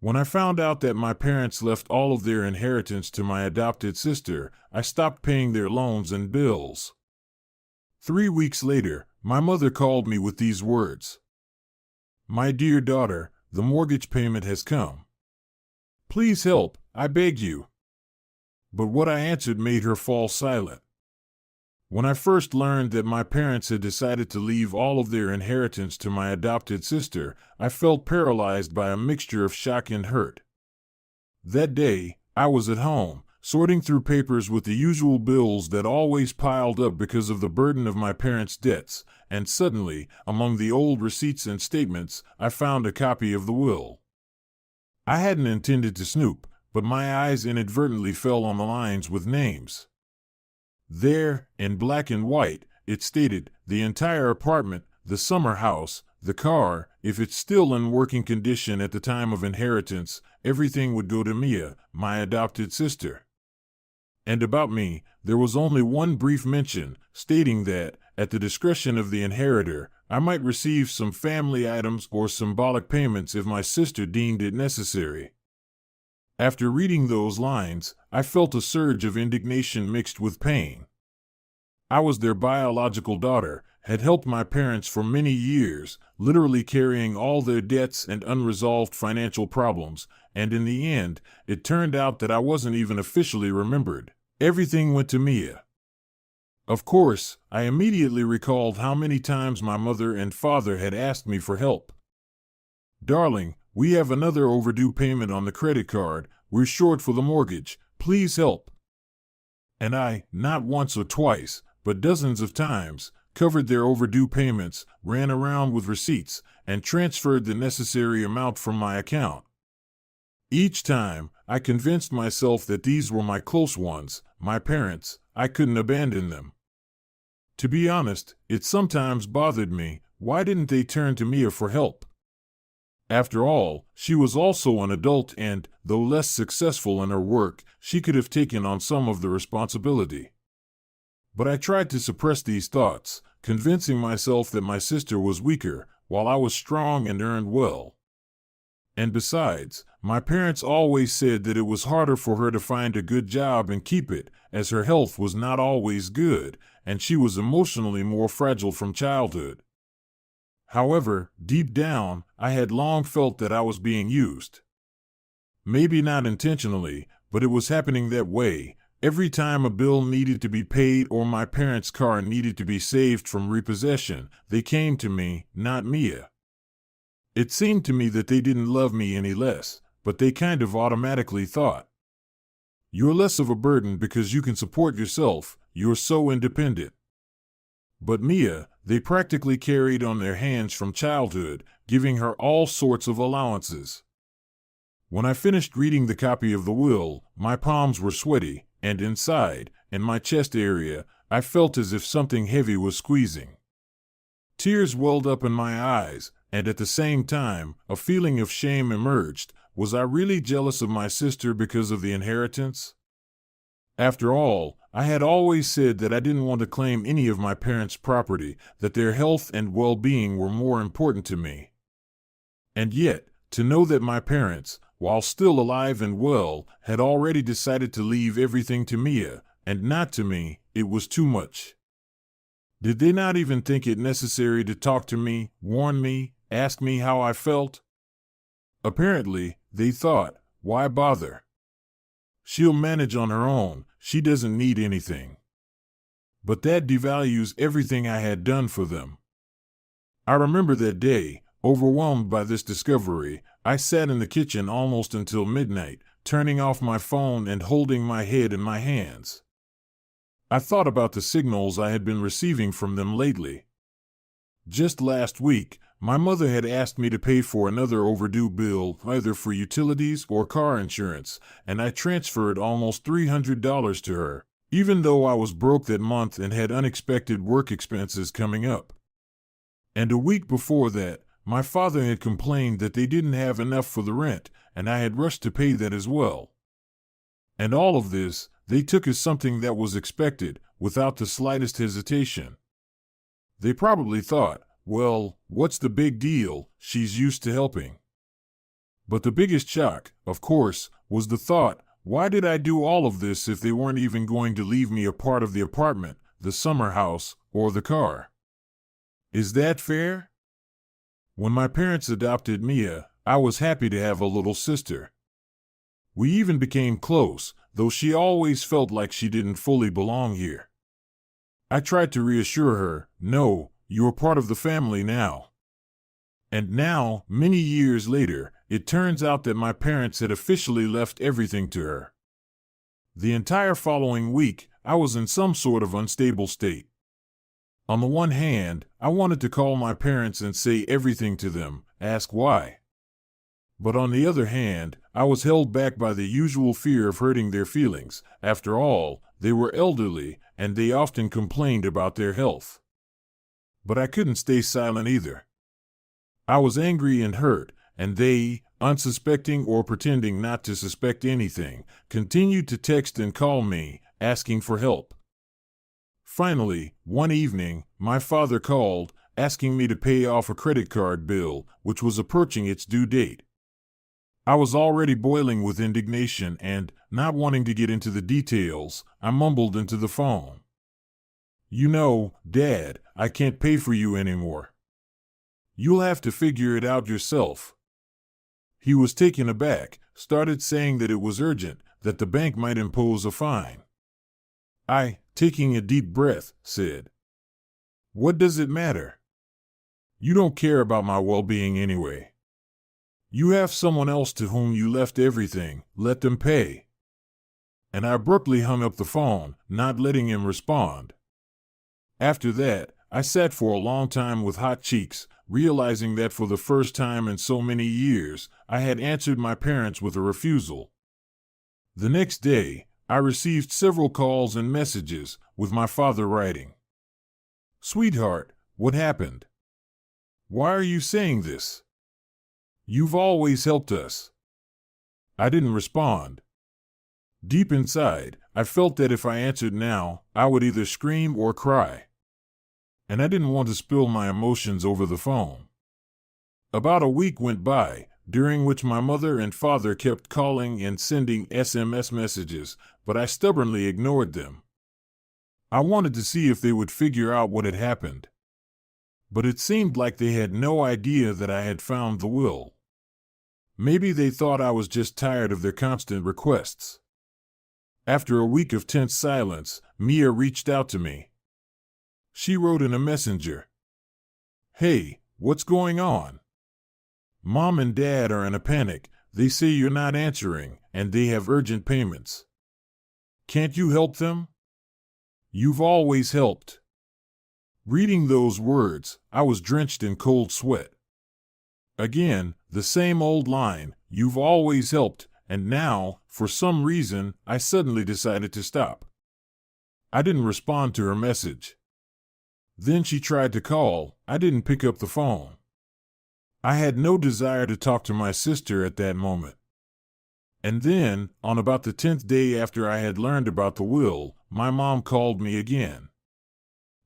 When I found out that my parents left all of their inheritance to my adopted sister, I stopped paying their loans and bills. 3 weeks later, my mother called me with these words. "My dear daughter, the mortgage payment has come. Please help, I beg you." But what I answered made her fall silent. When I first learned that my parents had decided to leave all of their inheritance to my adopted sister, I felt paralyzed by a mixture of shock and hurt. That day, I was at home, sorting through papers with the usual bills that always piled up because of the burden of my parents' debts, and suddenly, among the old receipts and statements, I found a copy of the will. I hadn't intended to snoop, but my eyes inadvertently fell on the lines with names. There, in black and white, it stated, the entire apartment, the summer house, the car, if it's still in working condition at the time of inheritance, everything would go to Mia, my adopted sister. And about me, there was only one brief mention, stating that, at the discretion of the inheritor, I might receive some family items or symbolic payments if my sister deemed it necessary. After reading those lines, I felt a surge of indignation mixed with pain. I was their biological daughter, had helped my parents for many years, literally carrying all their debts and unresolved financial problems, and in the end, it turned out that I wasn't even officially remembered. Everything went to Mia. Of course, I immediately recalled how many times my mother and father had asked me for help. "Darling, we have another overdue payment on the credit card. We're short for the mortgage. Please help." And I, not once or twice, but dozens of times, covered their overdue payments, ran around with receipts, and transferred the necessary amount from my account. Each time, I convinced myself that these were my close ones, my parents. I couldn't abandon them. To be honest, it sometimes bothered me. Why didn't they turn to Mia for help? After all, she was also an adult and, though less successful in her work, she could have taken on some of the responsibility. But I tried to suppress these thoughts, convincing myself that my sister was weaker, while I was strong and earned well. And besides, my parents always said that it was harder for her to find a good job and keep it, as her health was not always good, and she was emotionally more fragile from childhood. However, deep down, I had long felt that I was being used. Maybe not intentionally, but it was happening that way. Every time a bill needed to be paid or my parents' car needed to be saved from repossession, they came to me, not Mia. It seemed to me that they didn't love me any less, but they kind of automatically thought, "You're less of a burden because you can support yourself, you're so independent." But Mia, they practically carried on their hands from childhood, giving her all sorts of allowances. When I finished reading the copy of the will, my palms were sweaty, and inside, in my chest area, I felt as if something heavy was squeezing. Tears welled up in my eyes, and at the same time, a feeling of shame emerged. Was I really jealous of my sister because of the inheritance? After all, I had always said that I didn't want to claim any of my parents' property, that their health and well-being were more important to me. And yet, to know that my parents, while still alive and well, had already decided to leave everything to Mia, and not to me, it was too much. Did they not even think it necessary to talk to me, warn me, ask me how I felt? Apparently, they thought, why bother? She'll manage on her own, she doesn't need anything. But that devalues everything I had done for them. I remember that day, overwhelmed by this discovery, I sat in the kitchen almost until midnight, turning off my phone and holding my head in my hands. I thought about the signals I had been receiving from them lately. Just last week, my mother had asked me to pay for another overdue bill, either for utilities or car insurance, and I transferred almost $300 to her, even though I was broke that month and had unexpected work expenses coming up. And a week before that, my father had complained that they didn't have enough for the rent, and I had rushed to pay that as well. And all of this, they took as something that was expected, without the slightest hesitation. They probably thought, well, what's the big deal, she's used to helping. But the biggest shock, of course, was the thought, why did I do all of this if they weren't even going to leave me a part of the apartment, the summer house, or the car? Is that fair? When my parents adopted Mia, I was happy to have a little sister. We even became close, though she always felt like she didn't fully belong here. I tried to reassure her, no, you're part of the family now. And now, many years later, it turns out that my parents had officially left everything to her. The entire following week, I was in some sort of unstable state. On the one hand, I wanted to call my parents and say everything to them, ask why. But on the other hand, I was held back by the usual fear of hurting their feelings. After all, they were elderly, and they often complained about their health. But I couldn't stay silent either. I was angry and hurt, and they, unsuspecting or pretending not to suspect anything, continued to text and call me, asking for help. Finally, one evening, my father called, asking me to pay off a credit card bill, which was approaching its due date. I was already boiling with indignation and, not wanting to get into the details, I mumbled into the phone. You know, Dad, I can't pay for you anymore. You'll have to figure it out yourself. He was taken aback, started saying that it was urgent, that the bank might impose a fine. I, taking a deep breath, said, "What does it matter? You don't care about my well-being anyway. You have someone else to whom you left everything, let them pay." And I abruptly hung up the phone, not letting him respond. After that, I sat for a long time with hot cheeks, realizing that for the first time in so many years, I had answered my parents with a refusal. The next day, I received several calls and messages, with my father writing, "Sweetheart, what happened? Why are you saying this? You've always helped us." I didn't respond. Deep inside, I felt that if I answered now, I would either scream or cry. And I didn't want to spill my emotions over the phone. About a week went by, during which my mother and father kept calling and sending SMS messages, but I stubbornly ignored them. I wanted to see if they would figure out what had happened. But it seemed like they had no idea that I had found the will. Maybe they thought I was just tired of their constant requests. After a week of tense silence, Mia reached out to me. She wrote in a messenger, "Hey, what's going on? Mom and Dad are in a panic. They say you're not answering, and they have urgent payments. Can't you help them? You've always helped." Reading those words, I was drenched in cold sweat. Again, the same old line, "You've always helped," and now, for some reason, I suddenly decided to stop. I didn't respond to her message. Then she tried to call. I didn't pick up the phone. I had no desire to talk to my sister at that moment. And then, on about the 10th day after I had learned about the will, my mom called me again.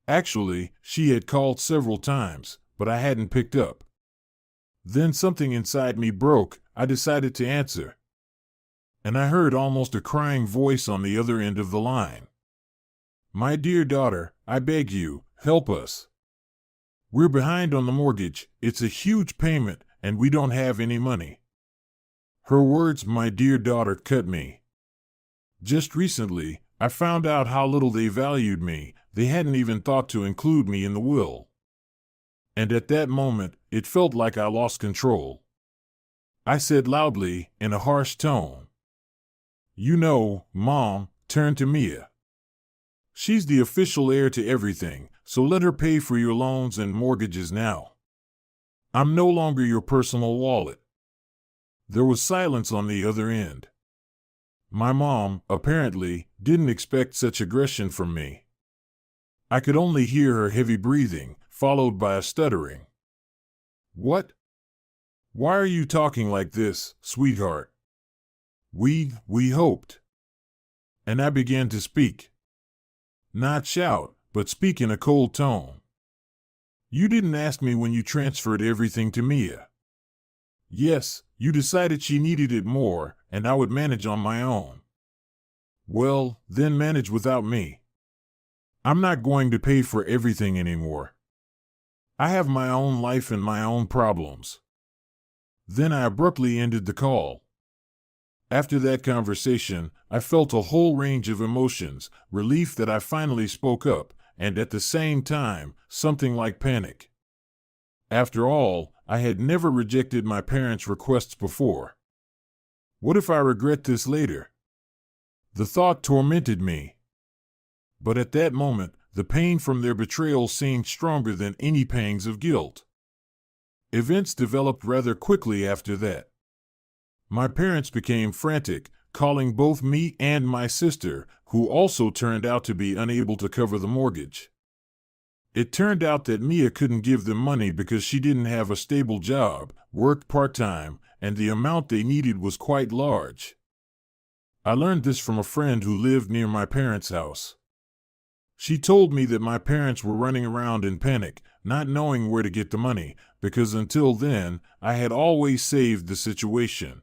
Actually, she had called several times, but I hadn't picked up. Then something inside me broke. I decided to answer. And I heard almost a crying voice on the other end of the line. "My dear daughter, I beg you, help us. We're behind on the mortgage. It's a huge payment, and we don't have any money." Her words, "my dear daughter," cut me. Just recently, I found out how little they valued me. They hadn't even thought to include me in the will. And at that moment, it felt like I lost control. I said loudly, in a harsh tone, "You know, Mom, turn to Mia. She's the official heir to everything, so let her pay for your loans and mortgages now. I'm no longer your personal wallet." There was silence on the other end. My mom, apparently, didn't expect such aggression from me. I could only hear her heavy breathing, followed by a stuttering. "What? Why are you talking like this, sweetheart? We hoped." And I began to speak. Not shout, but speak in a cold tone. "You didn't ask me when you transferred everything to Mia. Yes, You decided she needed it more, and I would manage on my own. Well, then manage without me. I'm not going to pay for everything anymore. I have my own life and my own problems." Then I abruptly ended the call. After that conversation, I felt a whole range of emotions, relief that I finally spoke up, and at the same time, something like panic. After all, I had never rejected my parents' requests before. What if I regret this later? The thought tormented me. But at that moment, the pain from their betrayal seemed stronger than any pangs of guilt. Events developed rather quickly after that. My parents became frantic, calling both me and my sister, who also turned out to be unable to cover the mortgage. It turned out that Mia couldn't give them money because she didn't have a stable job, worked part-time, and the amount they needed was quite large. I learned this from a friend who lived near my parents' house. She told me that my parents were running around in panic, not knowing where to get the money, because until then, I had always saved the situation.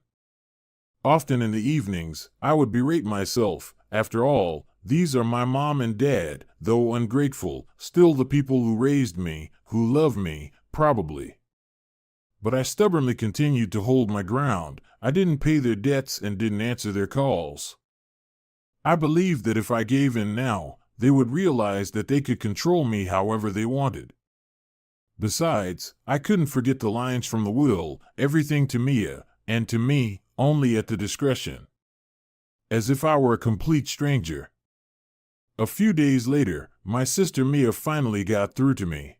Often in the evenings, I would berate myself. After all, these are my mom and dad, though ungrateful, still the people who raised me, who love me, probably. But I stubbornly continued to hold my ground. I didn't pay their debts and didn't answer their calls. I believed that if I gave in now, they would realize that they could control me however they wanted. Besides, I couldn't forget the lines from the will, everything to Mia, and to me, only at the discretion. As if I were a complete stranger. A few days later, my sister Mia finally got through to me.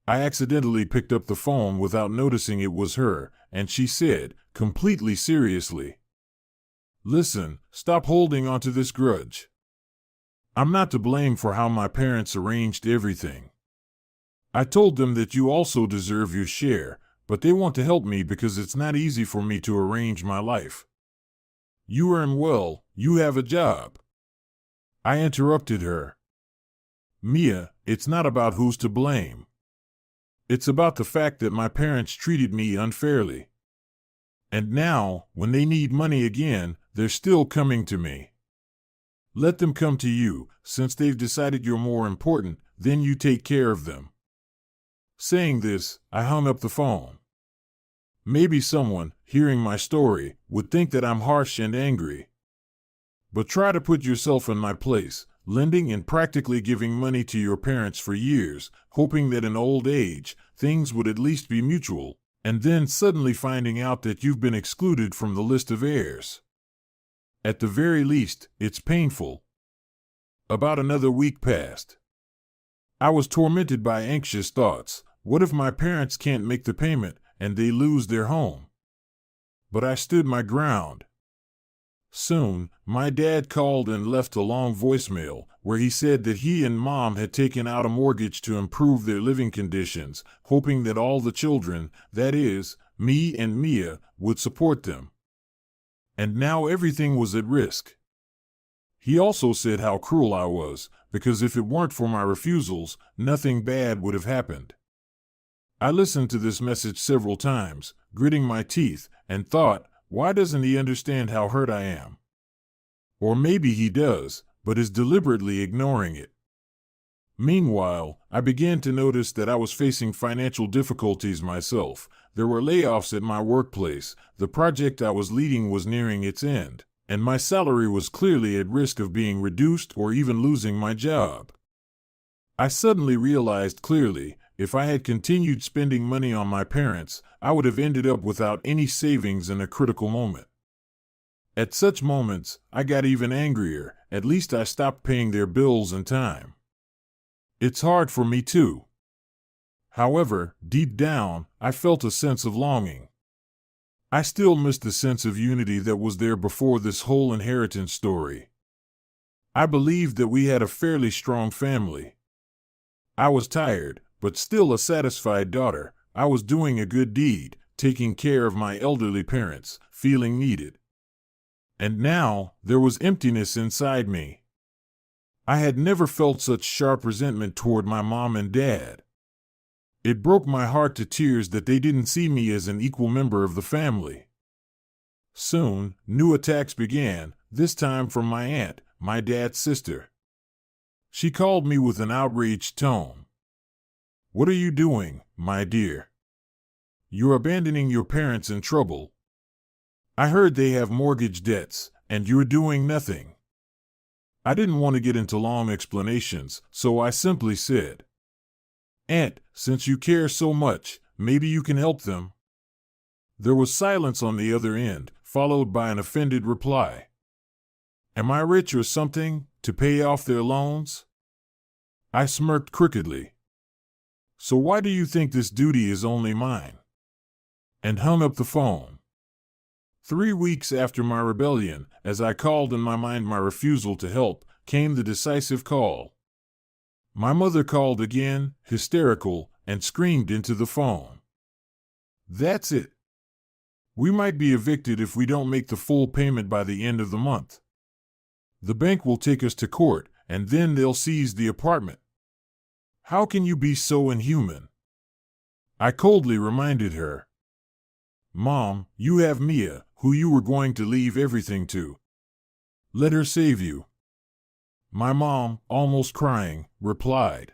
I accidentally picked up the phone without noticing it was her, and she said, completely seriously, "Listen, stop holding on to this grudge. I'm not to blame for how my parents arranged everything. I told them that you also deserve your share, but they want to help me because it's not easy for me to arrange my life. You earn well, you have a job." I interrupted her. "Mia, it's not about who's to blame. It's about the fact that my parents treated me unfairly. And now, when they need money again, they're still coming to me. Let them come to you, since they've decided you're more important, then you take care of them." Saying this, I hung up the phone. Maybe someone, hearing my story, would think that I'm harsh and angry. But try to put yourself in my place, lending and practically giving money to your parents for years, hoping that in old age, things would at least be mutual, and then suddenly finding out that you've been excluded from the list of heirs. At the very least, it's painful. About another week passed. I was tormented by anxious thoughts. What if my parents can't make the payment and they lose their home? But I stood my ground. Soon, my dad called and left a long voicemail where he said that he and mom had taken out a mortgage to improve their living conditions, hoping that all the children, that is, me and Mia, would support them. And now everything was at risk. He also said how cruel I was, because if it weren't for my refusals, nothing bad would have happened. I listened to this message several times, gritting my teeth, and thought, why doesn't he understand how hurt I am? Or maybe he does, but is deliberately ignoring it. Meanwhile, I began to notice that I was facing financial difficulties myself. There were layoffs at my workplace, the project I was leading was nearing its end, and my salary was clearly at risk of being reduced or even losing my job. I suddenly realized clearly, if I had continued spending money on my parents, I would have ended up without any savings in a critical moment. At such moments, I got even angrier. At least I stopped paying their bills in time. It's hard for me too. However, deep down, I felt a sense of longing. I still missed the sense of unity that was there before this whole inheritance story. I believed that we had a fairly strong family. I was tired, but still a satisfied daughter. I was doing a good deed, taking care of my elderly parents, feeling needed. And now, there was emptiness inside me. I had never felt such sharp resentment toward my mom and dad. It broke my heart to tears that they didn't see me as an equal member of the family. Soon, new attacks began, this time from my aunt, my dad's sister. She called me with an outraged tone. "What are you doing, my dear? You're abandoning your parents in trouble. I heard they have mortgage debts, and you're doing nothing." I didn't want to get into long explanations, so I simply said, "Aunt, since you care so much, maybe you can help them." There was silence on the other end, followed by an offended reply. "Am I rich or something, to pay off their loans?" I smirked crookedly. "So why do you think this duty is only mine?" And hung up the phone. 3 weeks after my rebellion, as I called in my mind my refusal to help, came the decisive call. My mother called again, hysterical, and screamed into the phone. "That's it. We might be evicted if we don't make the full payment by the end of the month. The bank will take us to court, and then they'll seize the apartment. How can you be so inhuman?" I coldly reminded her, "Mom, you have Mia, who you were going to leave everything to. Let her save you." My mom, almost crying, replied,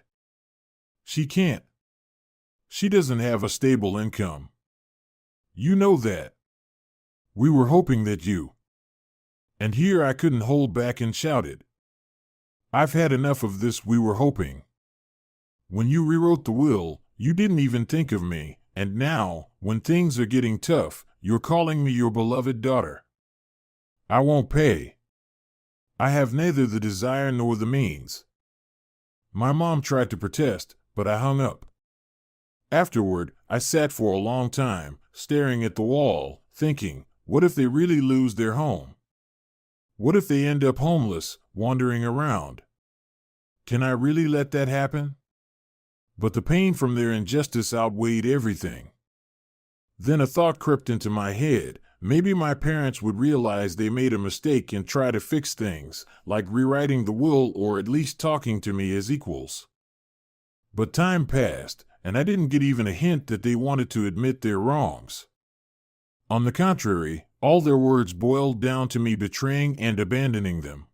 "She can't. She doesn't have a stable income. You know that. We were hoping that you—" And here I couldn't hold back and shouted, "I've had enough of this 'we were hoping.' When you rewrote the will, you didn't even think of me, and now, when things are getting tough, you're calling me your beloved daughter. I won't pay. I have neither the desire nor the means." My mom tried to protest, but I hung up. Afterward, I sat for a long time, staring at the wall, thinking, what if they really lose their home? What if they end up homeless, wandering around? Can I really let that happen? But the pain from their injustice outweighed everything. Then a thought crept into my head. Maybe my parents would realize they made a mistake and try to fix things, like rewriting the will or at least talking to me as equals. But time passed, and I didn't get even a hint that they wanted to admit their wrongs. On the contrary, all their words boiled down to me betraying and abandoning them.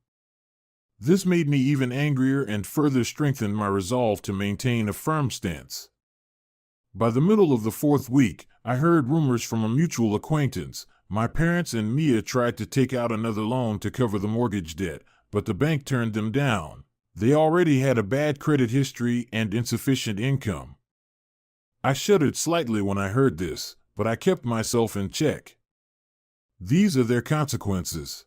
This made me even angrier and further strengthened my resolve to maintain a firm stance. By the middle of the 4th week, I heard rumors from a mutual acquaintance. My parents and Mia tried to take out another loan to cover the mortgage debt, but the bank turned them down. They already had a bad credit history and insufficient income. I shuddered slightly when I heard this, but I kept myself in check. These are their consequences.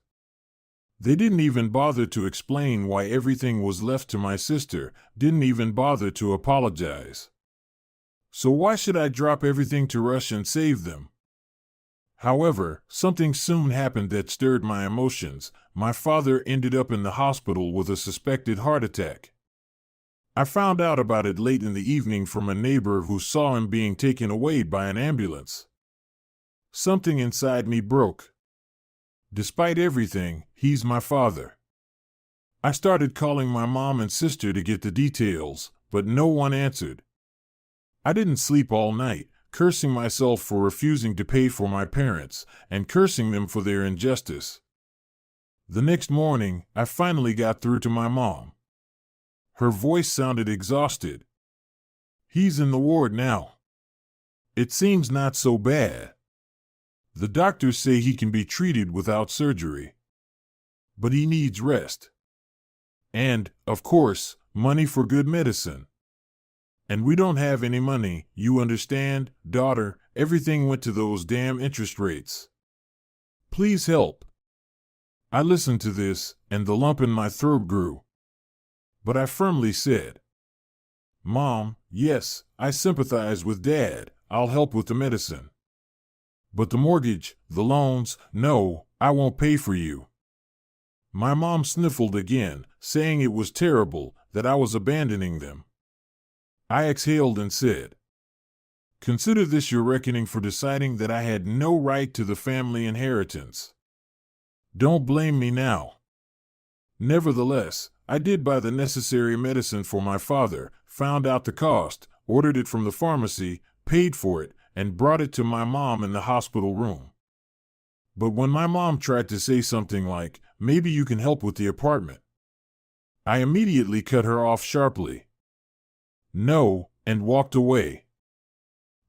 They didn't even bother to explain why everything was left to my sister, didn't even bother to apologize. So why should I drop everything to rush and save them? However, something soon happened that stirred my emotions. My father ended up in the hospital with a suspected heart attack. I found out about it late in the evening from a neighbor who saw him being taken away by an ambulance. Something inside me broke. Despite everything, he's my father. I started calling my mom and sister to get the details, but no one answered. I didn't sleep all night, cursing myself for refusing to pay for my parents, and cursing them for their injustice. The next morning, I finally got through to my mom. Her voice sounded exhausted. "He's in the ward now. It seems not so bad. The doctors say he can be treated without surgery. But he needs rest. And, of course, money for good medicine. And we don't have any money, you understand, daughter, everything went to those damn interest rates. Please help." I listened to this, and the lump in my throat grew. But I firmly said, "Mom, yes, I sympathize with Dad, I'll help with the medicine. But the mortgage, the loans, no, I won't pay for you." My mom sniffled again, saying it was terrible, that I was abandoning them. I exhaled and said, "Consider this your reckoning for deciding that I had no right to the family inheritance. Don't blame me now." Nevertheless, I did buy the necessary medicine for my father, found out the cost, ordered it from the pharmacy, paid for it, and brought it to my mom in the hospital room. But when my mom tried to say something like, "Maybe you can help with the apartment," I immediately cut her off sharply. "No," and walked away.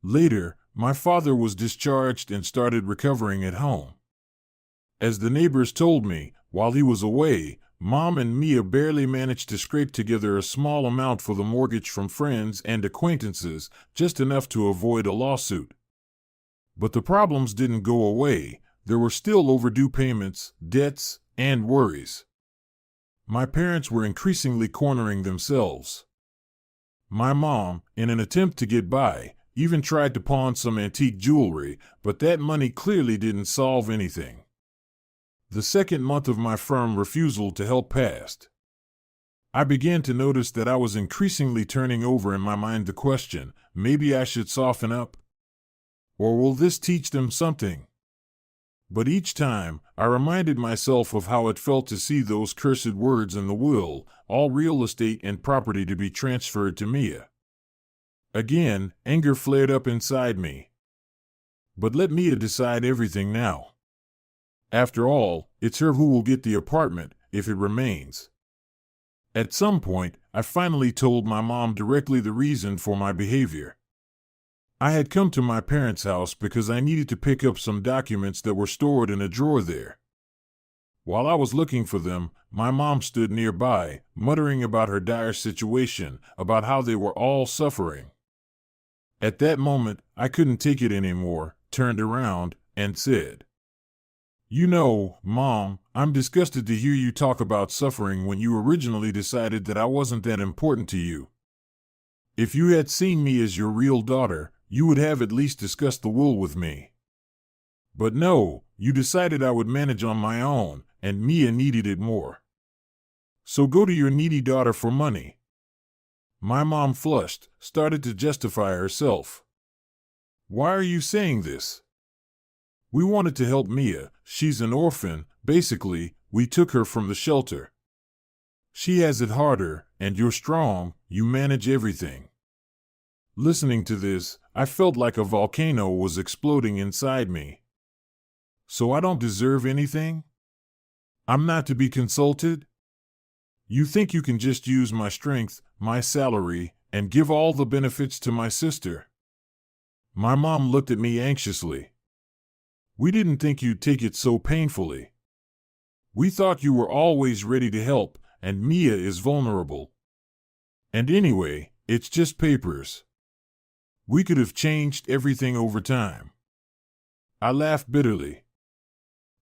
Later, my father was discharged and started recovering at home. As the neighbors told me, while he was away, Mom and Mia barely managed to scrape together a small amount for the mortgage from friends and acquaintances, just enough to avoid a lawsuit. But the problems didn't go away. There were still overdue payments, debts, and worries. My parents were increasingly cornering themselves. My mom, in an attempt to get by, even tried to pawn some antique jewelry, but that money clearly didn't solve anything. The second month of my firm refusal to help passed. I began to notice that I was increasingly turning over in my mind the question, maybe I should soften up? Or will this teach them something? But each time, I reminded myself of how it felt to see those cursed words in the will, all real estate and property to be transferred to Mia. Again, anger flared up inside me. But let Mia decide everything now. After all, it's her who will get the apartment, if it remains. At some point, I finally told my mom directly the reason for my behavior. I had come to my parents' house because I needed to pick up some documents that were stored in a drawer there. While I was looking for them, my mom stood nearby, muttering about her dire situation, about how they were all suffering. At that moment, I couldn't take it anymore, turned around, and said, "You know, Mom, I'm disgusted to hear you talk about suffering when you originally decided that I wasn't that important to you. If you had seen me as your real daughter, you would have at least discussed the will with me. But no, you decided I would manage on my own, and Mia needed it more. So go to your needy daughter for money." My mom flushed, started to justify herself. "Why are you saying this? We wanted to help Mia. She's an orphan. Basically, we took her from the shelter. She has it harder, and you're strong, you manage everything." Listening to this, I felt like a volcano was exploding inside me. So I don't deserve anything? I'm not to be consulted? You think you can just use my strength, my salary, and give all the benefits to my sister? My mom looked at me anxiously. "We didn't think you'd take it so painfully. We thought you were always ready to help, and Mia is vulnerable. And anyway, it's just papers. We could have changed everything over time." I laughed bitterly.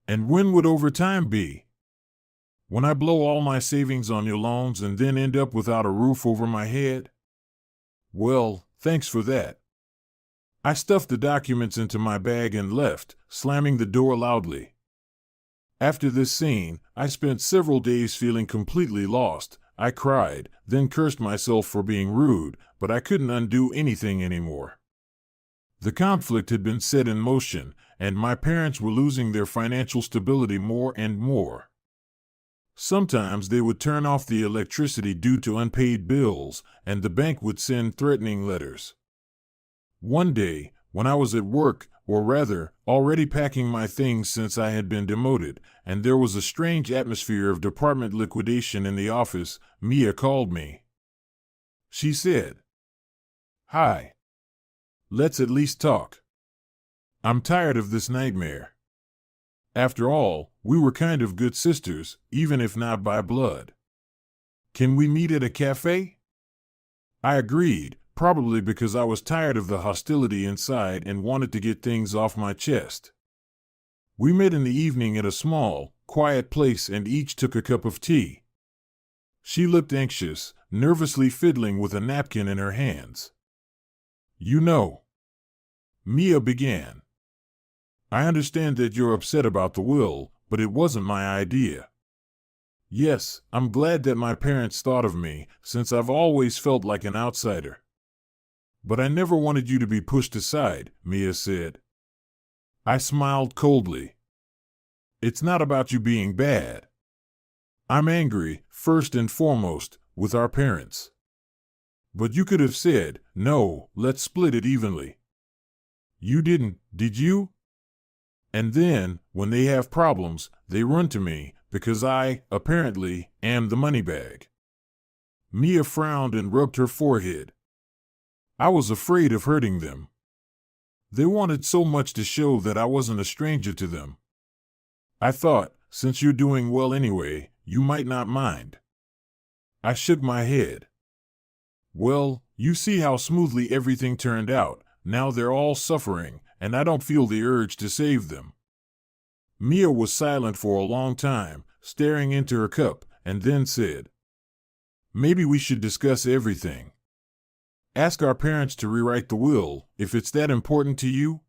"And when would over time be? When I blow all my savings on your loans and then end up without a roof over my head? Well, thanks for that." I stuffed the documents into my bag and left, slamming the door loudly. After this scene, I spent several days feeling completely lost. I cried, then cursed myself for being rude, but I couldn't undo anything anymore. The conflict had been set in motion, and my parents were losing their financial stability more and more. Sometimes they would turn off the electricity due to unpaid bills, and the bank would send threatening letters. One day, when I was at work, or rather, already packing my things since I had been demoted, and there was a strange atmosphere of department liquidation in the office, Mia called me. She said, "Hi. Let's at least talk. I'm tired of this nightmare. After all, we were kind of good sisters, even if not by blood. Can we meet at a cafe?" I agreed, probably because I was tired of the hostility inside and wanted to get things off my chest. We met in the evening at a small, quiet place and each took a cup of tea. She looked anxious, nervously fiddling with a napkin in her hands. "You know," Mia began, "I understand that you're upset about the will, but it wasn't my idea. Yes, I'm glad that my parents thought of me, since I've always felt like an outsider. But I never wanted you to be pushed aside," Mia said. I smiled coldly. "It's not about you being bad. I'm angry, first and foremost, with our parents. But you could have said, no, let's split it evenly. You didn't, did you? And then, when they have problems, they run to me, because I, apparently, am the money bag. Mia frowned and rubbed her forehead. I was afraid of hurting them. They wanted so much to show that I wasn't a stranger to them. I thought, since you're doing well anyway, you might not mind. I shook my head. Well, you see how smoothly everything turned out. Now they're all suffering, and I don't feel the urge to save them. Mia was silent for a long time, staring into her cup, and then said, maybe we should discuss everything. Ask our parents to rewrite the will, if it's that important to you.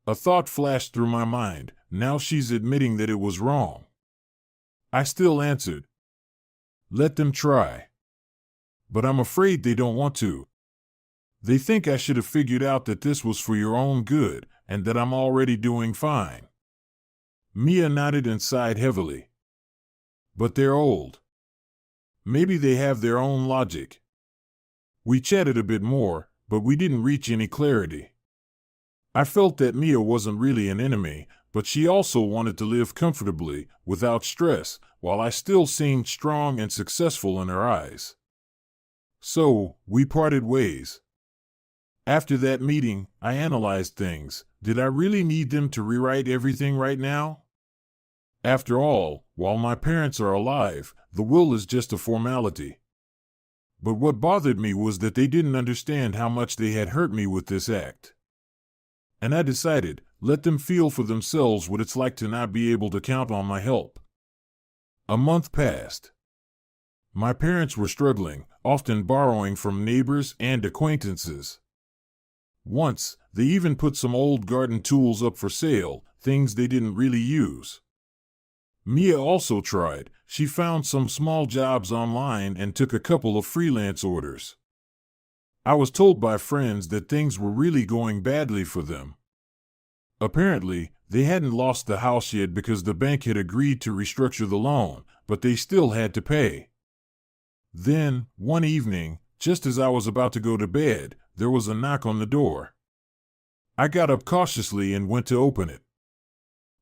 A thought flashed through my mind. Now she's admitting that it was wrong. I still answered, let them try. But I'm afraid they don't want to. They think I should have figured out that this was for your own good, and that I'm already doing fine. Mia nodded and sighed heavily. But they're old. Maybe they have their own logic. We chatted a bit more, but we didn't reach any clarity. I felt that Mia wasn't really an enemy, but she also wanted to live comfortably, without stress, while I still seemed strong and successful in her eyes. So, we parted ways. After that meeting, I analyzed things. Did I really need them to rewrite everything right now? After all, while my parents are alive, the will is just a formality. But what bothered me was that they didn't understand how much they had hurt me with this act. And I decided, let them feel for themselves what it's like to not be able to count on my help. A month passed. My parents were struggling, often borrowing from neighbors and acquaintances. Once, they even put some old garden tools up for sale, things they didn't really use. Mia also tried. She found some small jobs online and took a couple of freelance orders. I was told by friends that things were really going badly for them. Apparently, they hadn't lost the house yet because the bank had agreed to restructure the loan, but they still had to pay. Then, one evening, just as I was about to go to bed, there was a knock on the door. I got up cautiously and went to open it.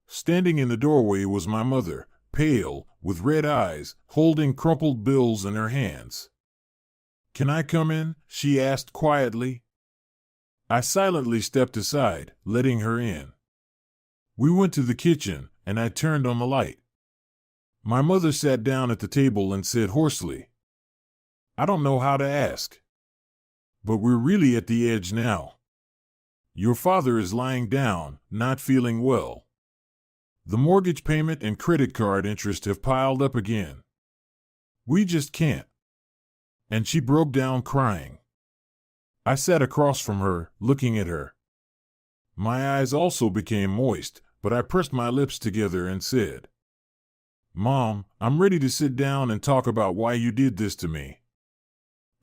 Standing in the doorway was my mother, pale, with red eyes, holding crumpled bills in her hands. "Can I come in?" she asked quietly. I silently stepped aside, letting her in. We went to the kitchen, and I turned on the light. My mother sat down at the table and said hoarsely, "I don't know how to ask. But we're really at the edge now. Your father is lying down, not feeling well. The mortgage payment and credit card interest have piled up again. We just can't." And she broke down crying. I sat across from her, looking at her. My eyes also became moist, but I pressed my lips together and said, "Mom, I'm ready to sit down and talk about why you did this to me.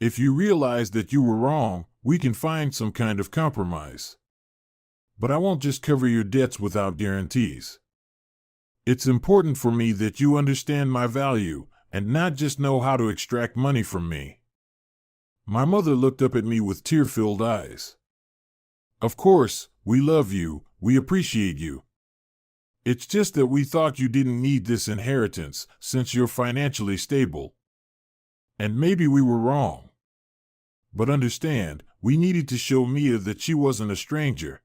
If you realize that you were wrong, we can find some kind of compromise. But I won't just cover your debts without guarantees. It's important for me that you understand my value and not just know how to extract money from me." My mother looked up at me with tear-filled eyes. "Of course, we love you, we appreciate you. It's just that we thought you didn't need this inheritance since you're financially stable. And maybe we were wrong. But understand, we needed to show Mia that she wasn't a stranger.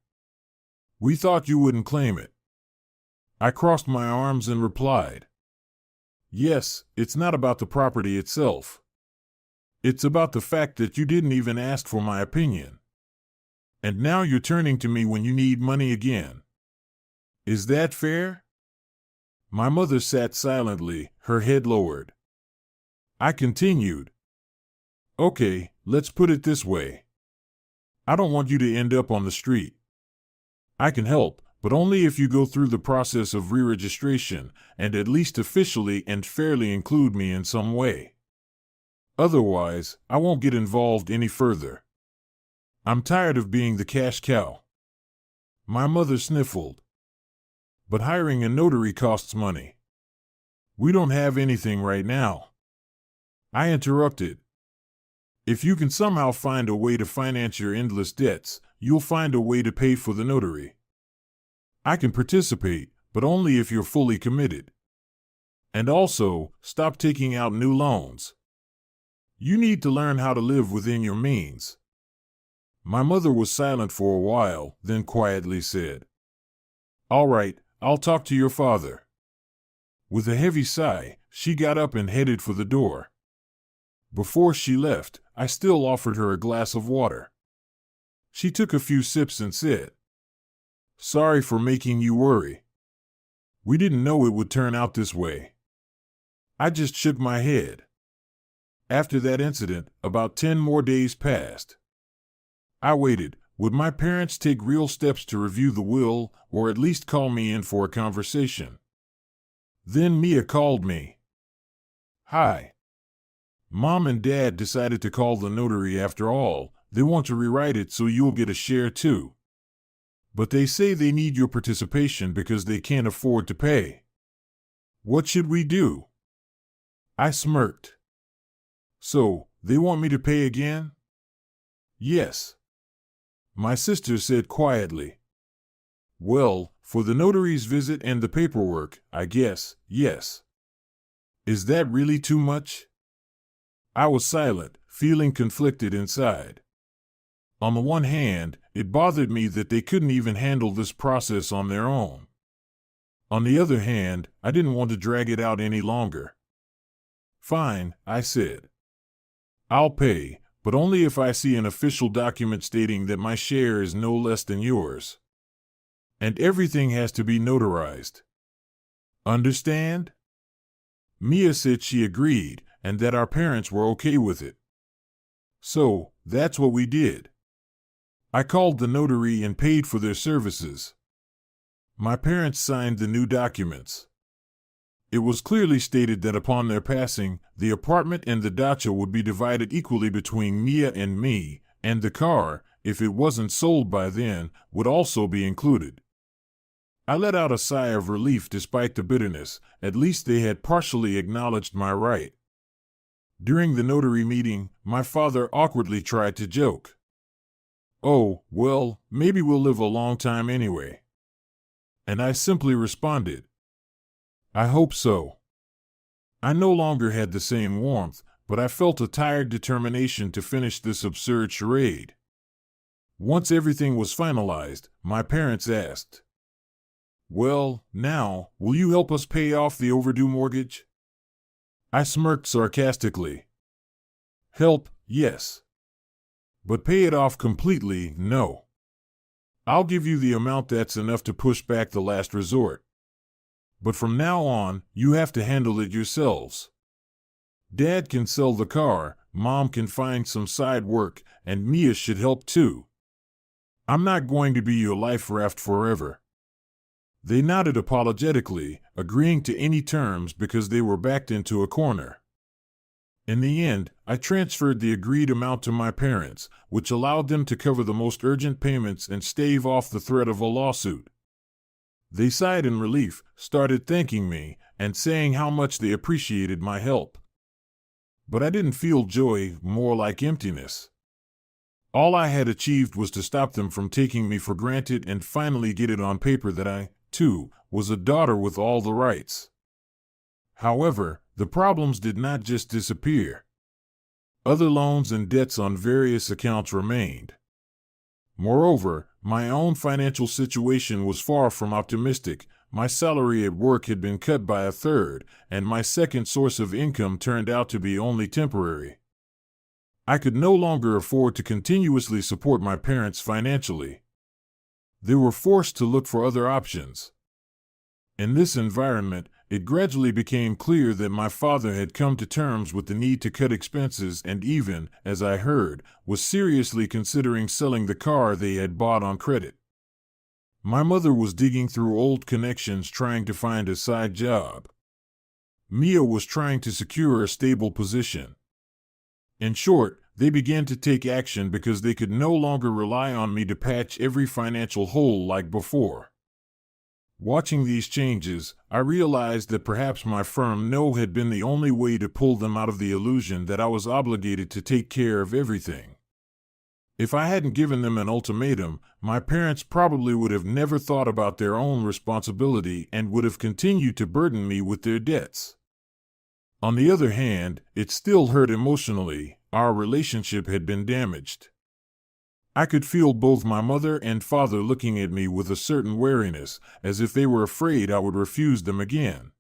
We thought you wouldn't claim it." I crossed my arms and replied, "Yes, it's not about the property itself. It's about the fact that you didn't even ask for my opinion. And now you're turning to me when you need money again. Is that fair?" My mother sat silently, her head lowered. I continued, "Okay, let's put it this way. I don't want you to end up on the street. I can help, but only if you go through the process of re-registration and at least officially and fairly include me in some way. Otherwise, I won't get involved any further. I'm tired of being the cash cow." My mother sniffled. "But hiring a notary costs money. We don't have anything right now." I interrupted. If you can somehow find a way to finance your endless debts, you'll find a way to pay for the notary. I can participate, but only if you're fully committed. And also, stop taking out new loans. You need to learn how to live within your means. My mother was silent for a while, then quietly said, "All right, I'll talk to your father." With a heavy sigh, she got up and headed for the door. Before she left, I still offered her a glass of water. She took a few sips and said, "Sorry for making you worry. We didn't know it would turn out this way." I just shook my head. After that incident, about 10 more days passed. I waited. Would my parents take real steps to review the will, or at least call me in for a conversation? Then Mia called me. "Hi. Mom and Dad decided to call the notary after all. They want to rewrite it so you'll get a share too. But they say they need your participation because they can't afford to pay. What should we do?" I smirked. "So, they want me to pay again?" "Yes." My sister said quietly. "Well, for the notary's visit and the paperwork, I guess, yes. Is that really too much?" I was silent, feeling conflicted inside. On the one hand, it bothered me that they couldn't even handle this process on their own. On the other hand, I didn't want to drag it out any longer. "Fine," I said. "I'll pay, but only if I see an official document stating that my share is no less than yours. And everything has to be notarized. Understand?" Mia said she agreed, and that our parents were okay with it. So, that's what we did. I called the notary and paid for their services. My parents signed the new documents. It was clearly stated that upon their passing, the apartment and the dacha would be divided equally between Mia and me, and the car, if it wasn't sold by then, would also be included. I let out a sigh of relief despite the bitterness. At least they had partially acknowledged my right. During the notary meeting, my father awkwardly tried to joke. "Oh, well, maybe we'll live a long time anyway." And I simply responded, "I hope so." I no longer had the same warmth, but I felt a tired determination to finish this absurd charade. Once everything was finalized, my parents asked, "Well, now, will you help us pay off the overdue mortgage?" I smirked sarcastically. "Help, yes. But pay it off completely, no. I'll give you the amount that's enough to push back the last resort. But from now on, you have to handle it yourselves. Dad can sell the car, Mom can find some side work, and Mia should help too. I'm not going to be your life raft forever." They nodded apologetically, agreeing to any terms because they were backed into a corner. In the end, I transferred the agreed amount to my parents, which allowed them to cover the most urgent payments and stave off the threat of a lawsuit. They sighed in relief, started thanking me, and saying how much they appreciated my help. But I didn't feel joy, more like emptiness. All I had achieved was to stop them from taking me for granted and finally get it on paper that I, too, was a daughter with all the rights. However, the problems did not just disappear. Other loans and debts on various accounts remained. Moreover, my own financial situation was far from optimistic. My salary at work had been cut by a third, and my second source of income turned out to be only temporary. I could no longer afford to continuously support my parents financially. They were forced to look for other options. In this environment, it gradually became clear that my father had come to terms with the need to cut expenses and even, as I heard, was seriously considering selling the car they had bought on credit. My mother was digging through old connections trying to find a side job. Mia was trying to secure a stable position. In short, they began to take action because they could no longer rely on me to patch every financial hole like before. Watching these changes, I realized that perhaps my firm no had been the only way to pull them out of the illusion that I was obligated to take care of everything. If I hadn't given them an ultimatum, my parents probably would have never thought about their own responsibility and would have continued to burden me with their debts. On the other hand, it still hurt emotionally. Our relationship had been damaged. I could feel both my mother and father looking at me with a certain wariness, as if they were afraid I would refuse them again.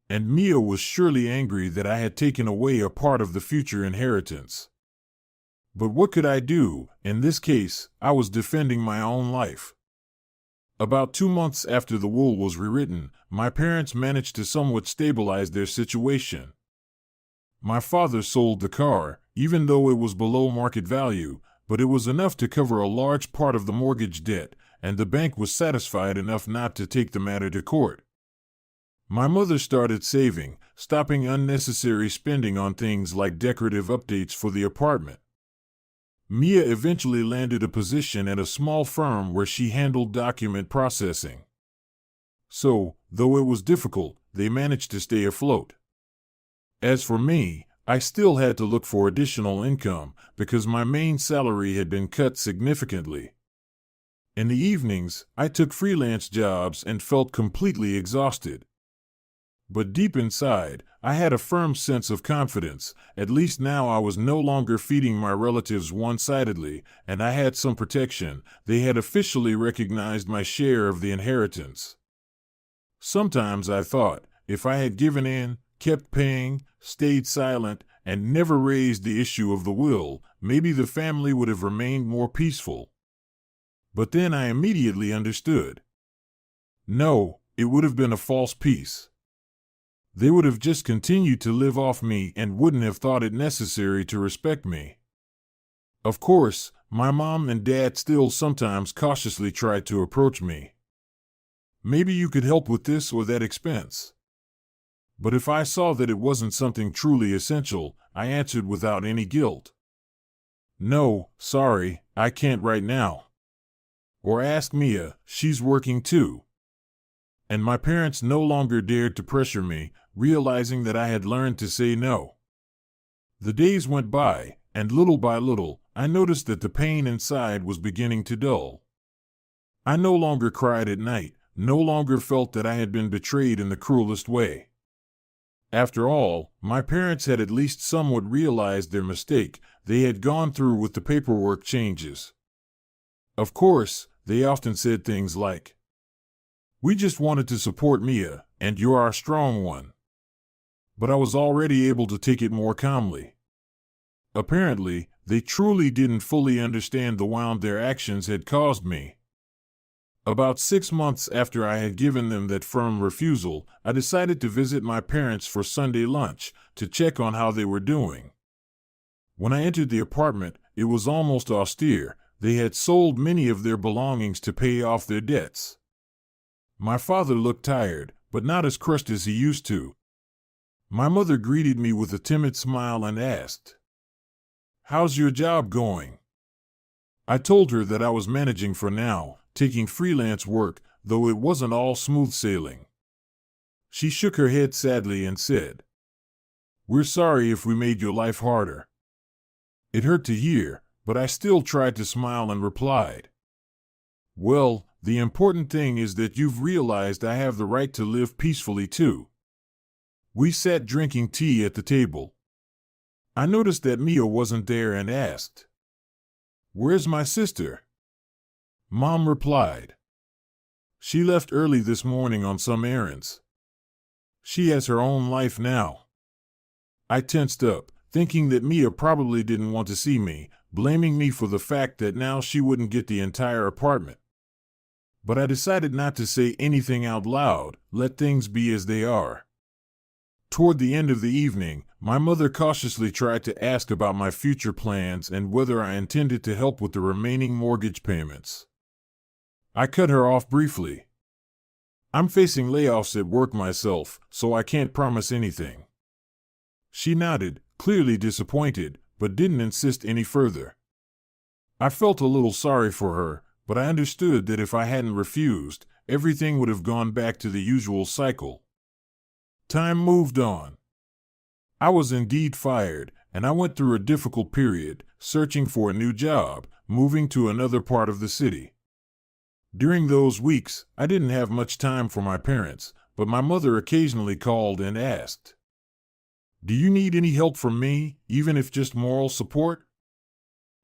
And Mia was surely angry that I had taken away a part of the future inheritance. But what could I do? In this case, I was defending my own life. About 2 months after the will was rewritten, my parents managed to somewhat stabilize their situation. My father sold the car, even though it was below market value, but it was enough to cover a large part of the mortgage debt, and the bank was satisfied enough not to take the matter to court. My mother started saving, stopping unnecessary spending on things like decorative updates for the apartment. Mia eventually landed a position at a small firm where she handled document processing. So, though it was difficult, they managed to stay afloat. As for me, I still had to look for additional income because my main salary had been cut significantly. In the evenings, I took freelance jobs and felt completely exhausted. But deep inside, I had a firm sense of confidence. At least now I was no longer feeding my relatives one-sidedly, and I had some protection. They had officially recognized my share of the inheritance. Sometimes I thought, if I had given in, kept paying, stayed silent, and never raised the issue of the will, maybe the family would have remained more peaceful. But then I immediately understood. No, it would have been a false peace. They would have just continued to live off me and wouldn't have thought it necessary to respect me. Of course, my mom and dad still sometimes cautiously tried to approach me. Maybe you could help with this or that expense. But if I saw that it wasn't something truly essential, I answered without any guilt. No, sorry, I can't right now. Or ask Mia, she's working too. And my parents no longer dared to pressure me, realizing that I had learned to say no. The days went by, and little by little, I noticed that the pain inside was beginning to dull. I no longer cried at night, no longer felt that I had been betrayed in the cruelest way. After all, my parents had at least somewhat realized their mistake. They had gone through with the paperwork changes. Of course, they often said things like, "We just wanted to support Mia, and you're our strong one." But I was already able to take it more calmly. Apparently, they truly didn't fully understand the wound their actions had caused me. About 6 months after I had given them that firm refusal, I decided to visit my parents for Sunday lunch to check on how they were doing. When I entered the apartment, it was almost austere. They had sold many of their belongings to pay off their debts. My father looked tired, but not as crushed as he used to. My mother greeted me with a timid smile and asked, "How's your job going?" I told her that I was managing for now, taking freelance work, though it wasn't all smooth sailing. She shook her head sadly and said, "We're sorry if we made your life harder." It hurt to hear, but I still tried to smile and replied, "Well, the important thing is that you've realized I have the right to live peacefully too." We sat drinking tea at the table. I noticed that Mia wasn't there and asked, "Where's my sister?" Mom replied, "She left early this morning on some errands. She has her own life now." I tensed up, thinking that Mia probably didn't want to see me, blaming me for the fact that now she wouldn't get the entire apartment. But I decided not to say anything out loud, let things be as they are. Toward the end of the evening, my mother cautiously tried to ask about my future plans and whether I intended to help with the remaining mortgage payments. I cut her off briefly. "I'm facing layoffs at work myself, so I can't promise anything." She nodded, clearly disappointed, but didn't insist any further. I felt a little sorry for her, but I understood that if I hadn't refused, everything would have gone back to the usual cycle. Time moved on. I was indeed fired, and I went through a difficult period, searching for a new job, moving to another part of the city. During those weeks, I didn't have much time for my parents, but my mother occasionally called and asked, "Do you need any help from me, even if just moral support?"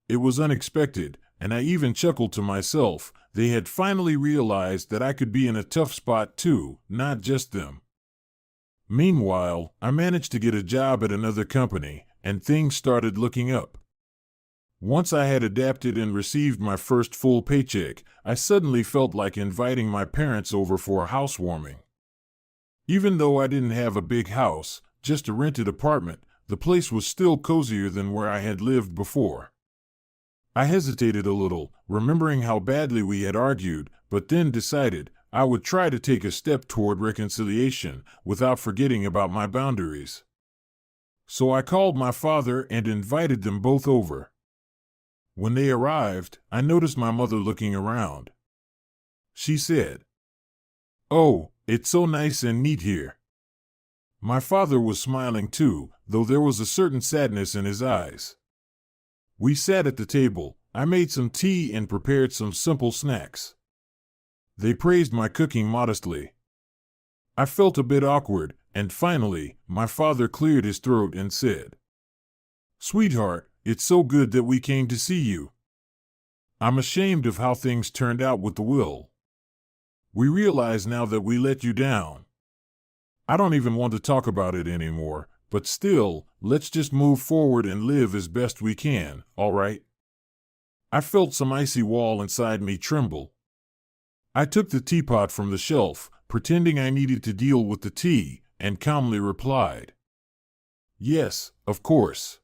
It was unexpected, and I even chuckled to myself. They had finally realized that I could be in a tough spot too, not just them. Meanwhile, I managed to get a job at another company, and things started looking up. Once I had adapted and received my first full paycheck, I suddenly felt like inviting my parents over for a housewarming. Even though I didn't have a big house, just a rented apartment, the place was still cozier than where I had lived before. I hesitated a little, remembering how badly we had argued, but then decided I would try to take a step toward reconciliation without forgetting about my boundaries. So I called my father and invited them both over. When they arrived, I noticed my mother looking around. She said, "Oh, it's so nice and neat here." My father was smiling too, though there was a certain sadness in his eyes. We sat at the table. I made some tea and prepared some simple snacks. They praised my cooking modestly. I felt a bit awkward, and finally, my father cleared his throat and said, "Sweetheart, it's so good that we came to see you. I'm ashamed of how things turned out with the will. We realize now that we let you down. I don't even want to talk about it anymore, but still, let's just move forward and live as best we can, all right?" I felt some icy wall inside me tremble. I took the teapot from the shelf, pretending I needed to deal with the tea, and calmly replied, "Yes, of course.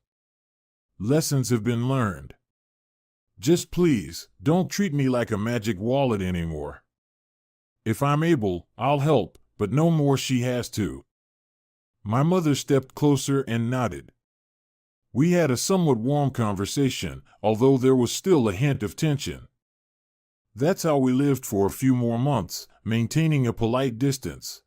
Lessons have been learned. Just please, don't treat me like a magic wallet anymore. If I'm able, I'll help, but no more she has to." My mother stepped closer and nodded. We had a somewhat warm conversation, although there was still a hint of tension. That's how we lived for a few more months, maintaining a polite distance.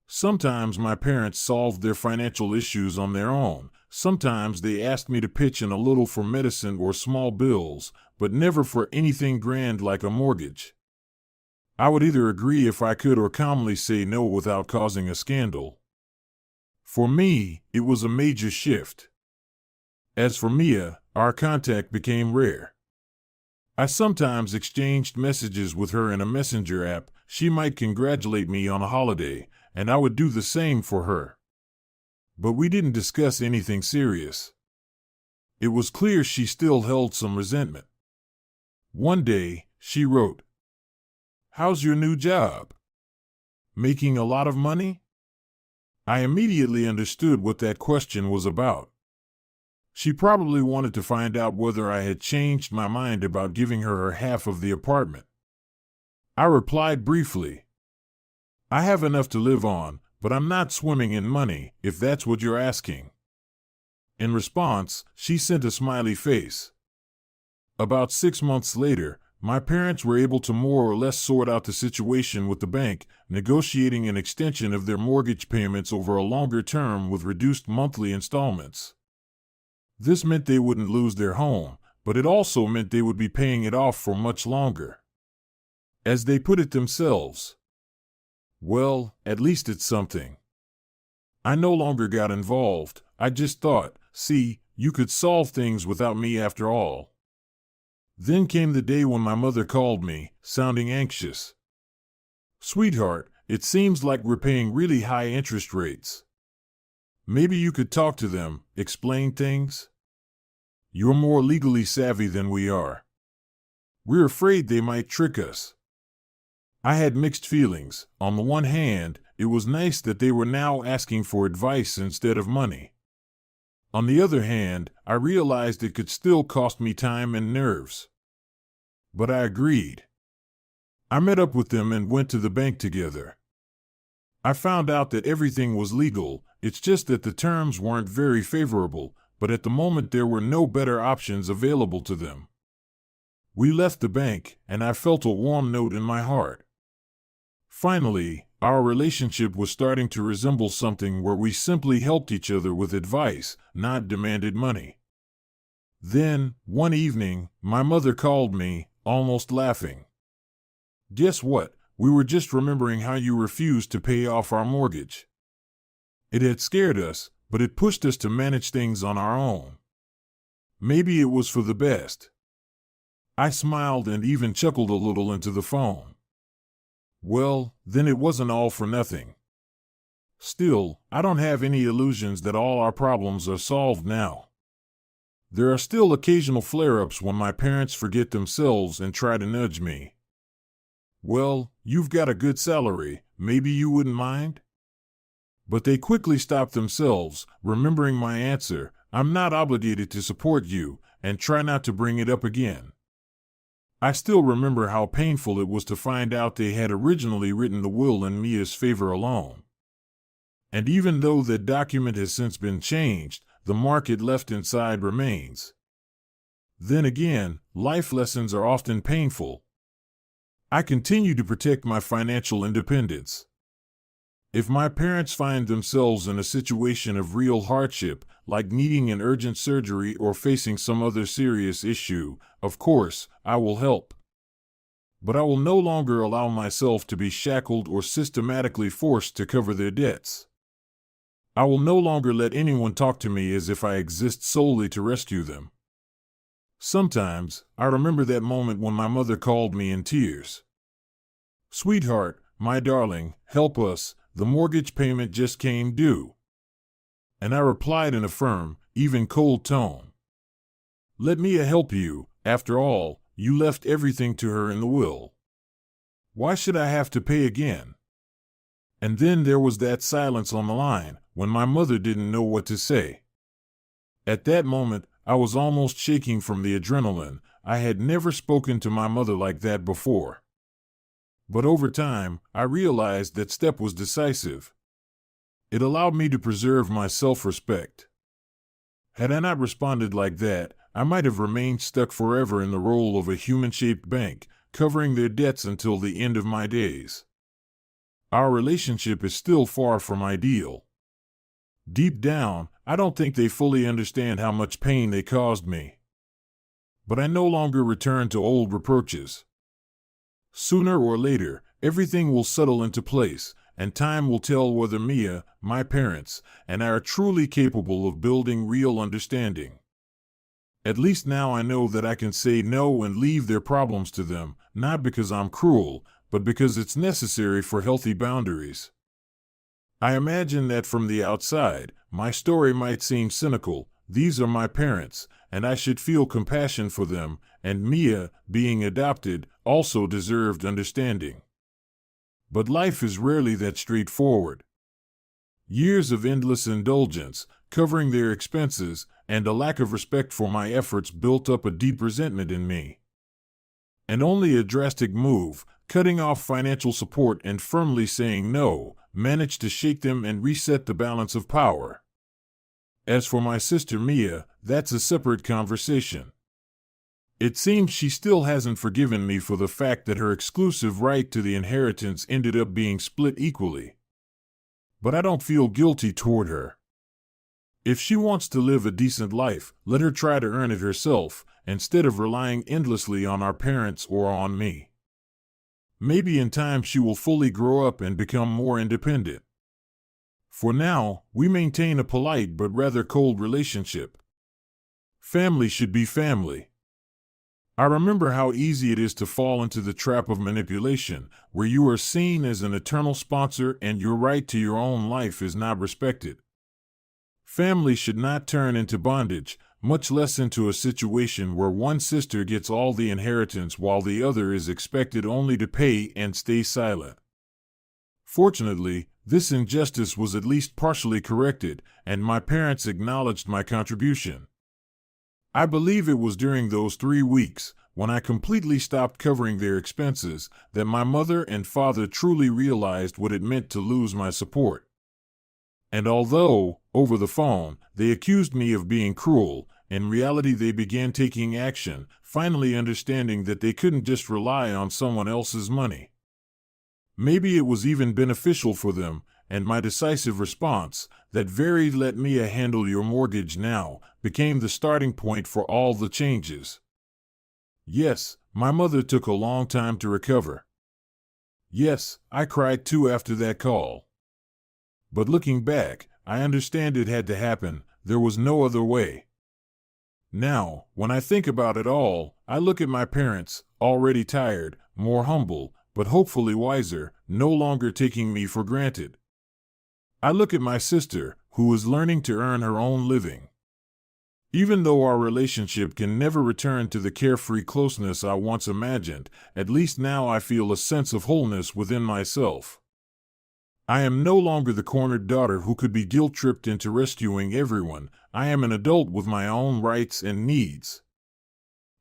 Sometimes my parents solved their financial issues on their own. Sometimes they asked me to pitch in a little for medicine or small bills, but never for anything grand like a mortgage. I would either agree if I could or calmly say no without causing a scandal. For me, it was a major shift. As for Mia, our contact became rare. I sometimes exchanged messages with her in a messenger app. She might congratulate me on a holiday, and I would do the same for her. But we didn't discuss anything serious. It was clear she still held some resentment. One day, she wrote, "How's your new job? Making a lot of money?" I immediately understood what that question was about. She probably wanted to find out whether I had changed my mind about giving her half of the apartment. I replied briefly, "I have enough to live on, but I'm not swimming in money, if that's what you're asking." In response, she sent a smiley face. About 6 months later, my parents were able to more or less sort out the situation with the bank, negotiating an extension of their mortgage payments over a longer term with reduced monthly installments. This meant they wouldn't lose their home, but it also meant they would be paying it off for much longer. As they put it themselves, "Well, at least it's something." I no longer got involved. I just thought, "See, you could solve things without me after all." Then came the day when my mother called me, sounding anxious. "Sweetheart, it seems like we're paying really high interest rates. Maybe you could talk to them, explain things? You're more legally savvy than we are. We're afraid they might trick us." I had mixed feelings. On the one hand, it was nice that they were now asking for advice instead of money. On the other hand, I realized it could still cost me time and nerves. But I agreed. I met up with them and went to the bank together. I found out that everything was legal, it's just that the terms weren't very favorable, but at the moment there were no better options available to them. We left the bank, and I felt a warm note in my heart. Finally, our relationship was starting to resemble something where we simply helped each other with advice, not demanded money. Then, one evening, my mother called me, almost laughing. "Guess what? We were just remembering how you refused to pay off our mortgage." It had scared us, but it pushed us to manage things on our own. Maybe it was for the best. I smiled and even chuckled a little into the phone. Well, then it wasn't all for nothing. Still, I don't have any illusions that all our problems are solved now. There are still occasional flare-ups when my parents forget themselves and try to nudge me. "Well, you've got a good salary, maybe you wouldn't mind?" But they quickly stop themselves, remembering my answer, "I'm not obligated to support you," and try not to bring it up again. I still remember how painful it was to find out they had originally written the will in Mia's favor alone. And even though that document has since been changed, the mark it left inside remains. Then again, life lessons are often painful. I continue to protect my financial independence. If my parents find themselves in a situation of real hardship, like needing an urgent surgery or facing some other serious issue, of course, I will help. But I will no longer allow myself to be shackled or systematically forced to cover their debts. I will no longer let anyone talk to me as if I exist solely to rescue them. Sometimes, I remember that moment when my mother called me in tears. "Sweetheart, my darling, help us, the mortgage payment just came due." And I replied in a firm, even cold tone. "Let Mia help you, after all, you left everything to her in the will. Why should I have to pay again?" And then there was that silence on the line, when my mother didn't know what to say. At that moment, I was almost shaking from the adrenaline. I had never spoken to my mother like that before. But over time, I realized that step was decisive. It allowed me to preserve my self-respect. Had I not responded like that, I might have remained stuck forever in the role of a human-shaped bank, covering their debts until the end of my days. Our relationship is still far from ideal. Deep down, I don't think they fully understand how much pain they caused me. But I no longer return to old reproaches. Sooner or later, everything will settle into place, and time will tell whether Mia, my parents, and I are truly capable of building real understanding. At least now I know that I can say no and leave their problems to them, not because I'm cruel, but because it's necessary for healthy boundaries. I imagine that from the outside, my story might seem cynical. These are my parents, and I should feel compassion for them, and Mia, being adopted, also deserved understanding. But life is rarely that straightforward. Years of endless indulgence, covering their expenses, and a lack of respect for my efforts built up a deep resentment in me. And only a drastic move, cutting off financial support and firmly saying no, managed to shake them and reset the balance of power. As for my sister Mia, that's a separate conversation. It seems she still hasn't forgiven me for the fact that her exclusive right to the inheritance ended up being split equally. But I don't feel guilty toward her. If she wants to live a decent life, let her try to earn it herself, instead of relying endlessly on our parents or on me. Maybe in time she will fully grow up and become more independent. For now, we maintain a polite but rather cold relationship. Family should be family. I remember how easy it is to fall into the trap of manipulation, where you are seen as an eternal sponsor and your right to your own life is not respected. Family should not turn into bondage, much less into a situation where one sister gets all the inheritance while the other is expected only to pay and stay silent. Fortunately, this injustice was at least partially corrected, and my parents acknowledged my contribution. I believe it was during those 3 weeks, when I completely stopped covering their expenses, that my mother and father truly realized what it meant to lose my support. And although, over the phone, they accused me of being cruel, in reality they began taking action, finally understanding that they couldn't just rely on someone else's money. Maybe it was even beneficial for them, and my decisive response, that very "let Mia handle your mortgage now," became the starting point for all the changes. Yes, my mother took a long time to recover. Yes, I cried too after that call. But looking back, I understand it had to happen. There was no other way. Now, when I think about it all, I look at my parents, already tired, more humble, but hopefully wiser, no longer taking me for granted. I look at my sister, who is learning to earn her own living. Even though our relationship can never return to the carefree closeness I once imagined, at least now I feel a sense of wholeness within myself. I am no longer the cornered daughter who could be guilt-tripped into rescuing everyone. I am an adult with my own rights and needs.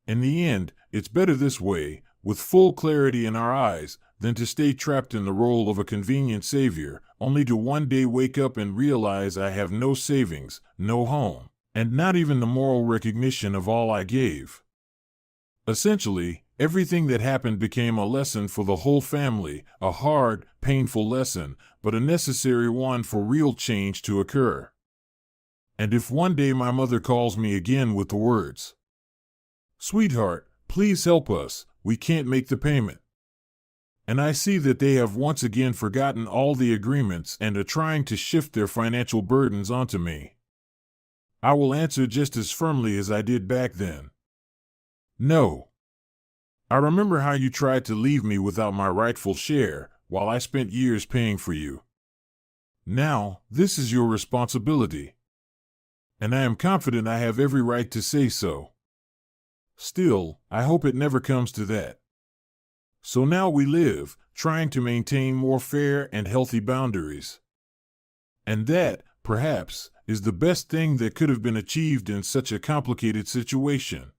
In the end, it's better this way, with full clarity in our eyes, than to stay trapped in the role of a convenient savior, only to one day wake up and realize I have no savings, no home, and not even the moral recognition of all I gave. Essentially, everything that happened became a lesson for the whole family, a hard, painful lesson, but a necessary one for real change to occur. And if one day my mother calls me again with the words, "Sweetheart, please help us, we can't make the payment," and I see that they have once again forgotten all the agreements and are trying to shift their financial burdens onto me, I will answer just as firmly as I did back then. No. I remember how you tried to leave me without my rightful share, while I spent years paying for you. Now, this is your responsibility. And I am confident I have every right to say so. Still, I hope it never comes to that. So now we live, trying to maintain more fair and healthy boundaries. And that, perhaps, is the best thing that could have been achieved in such a complicated situation.